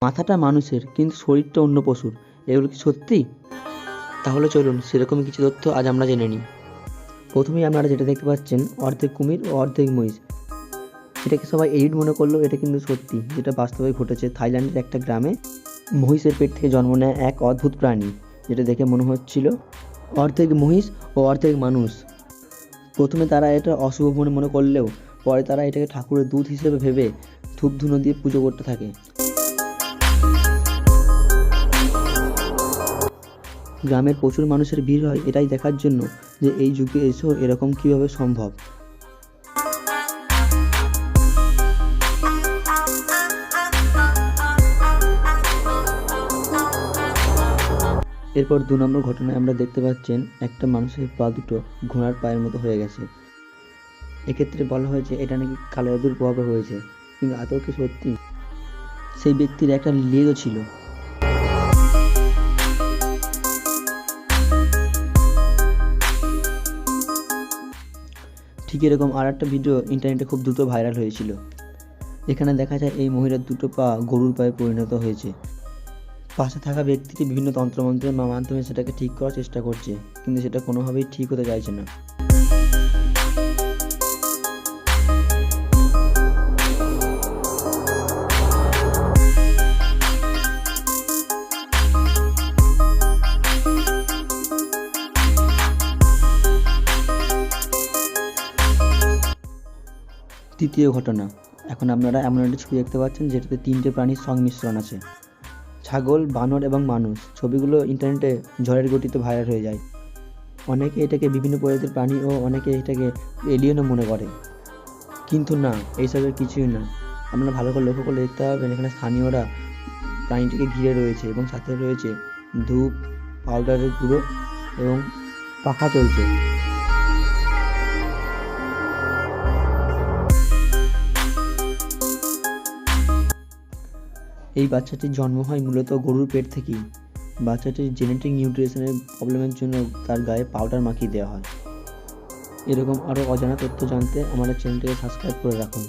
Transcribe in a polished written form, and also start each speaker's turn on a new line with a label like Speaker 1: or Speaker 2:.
Speaker 1: মাথাটা মানুষের কিন্তু শরীরটা অন্য পশুর, এগুলো কি সত্যি? তাহলে চলুন সেরকমই কিছু তথ্য আজ আমরা জেনে নিই। প্রথমেই আপনারা যেটা দেখতে পাচ্ছেন, অর্ধেক কুমির ও অর্ধেক মহিষ। এটাকে সবাই এডিট মনে করলেও এটা কিন্তু সত্যি, যেটা বাস্তবে ঘটেছে। থাইল্যান্ডের একটা গ্রামে মহিষের পেট থেকে জন্ম নেয় এক অদ্ভুত প্রাণী, যেটা দেখে মনে হচ্ছিল অর্ধেক মহিষ ও অর্ধেক মানুষ। প্রথমে তারা এটা অশুভ মনে করলেও পরে তারা এটাকে ঠাকুরের দুধ হিসেবে ভেবে ধূপ ধুনো দিয়ে পুজো করতে থাকে। গ্রামের প্রচুর মানুষের ভিড় হয় এটাই দেখার জন্য যে এই যুগে এসেও এরকম কীভাবে সম্ভব। এরপর 2 নম্বর ঘটনায় আমরা দেখতে পাচ্ছেন একটা মানুষের পা দুটো ঘোড়ার পায়ের মতো হয়ে গেছে। এক্ষেত্রে বলা হয়েছে এটা নাকি কালো জাদুর প্রভাবে হয়েছে, কিন্তু আদৌ কি সত্যি? সেই ব্যক্তির একটা লেজও ছিল। ঠিক এরকম আর একটা ভিডিও ইন্টারনেটে খুব দ্রুত ভাইরাল হয়েছিল। এখানে দেখা যায় এই মহিলার দুটো পা গরুর পায়ে পরিণত হয়েছে। পাশে থাকা ব্যক্তিটি বিভিন্ন তন্ত্রমন্ত্রের মাধ্যমে সেটাকে ঠিক করার চেষ্টা করছে, কিন্তু সেটা কোনোভাবেই ঠিক হতে চাইছে না। তৃতীয় ঘটনা, এখন আপনারা এমন একটি ছবি দেখতে পাচ্ছেন যেটাতে 3টে প্রাণীর সংমিশ্রণ আছে, ছাগল, বানর এবং মানুষ। ছবিগুলো ইন্টারনেটে ঝড়ের গতিতে ভাইরাল হয়ে যায়। অনেকে এটাকে বিভিন্ন প্রজাতির প্রাণী ও অনেকে এটাকে এলিয়েনও মনে করে, কিন্তু না, এইসবের কিছুই না। আপনারা ভালো করে লক্ষ্য করে দেখতে পাবেন এখানে স্থানীয়রা প্রাণীটিকে ঘিরে রয়েছে এবং সাথে রয়েছে ধূপ, পাউডারের গুঁড়ো এবং পাখা চলছে। এই বাচ্চাটির জন্ম হয় মূলত গরুর পেট থেকেই। বাচ্চাটির জেনেটিক নিউট্রিশনের প্রবলেমের জন্য তার গায়ে পাউডার মাখিয়ে দেওয়া হয়। এরকম আরও অজানা তথ্য জানতে আমাদের চ্যানেলটিকে সাবস্ক্রাইব করে রাখুন।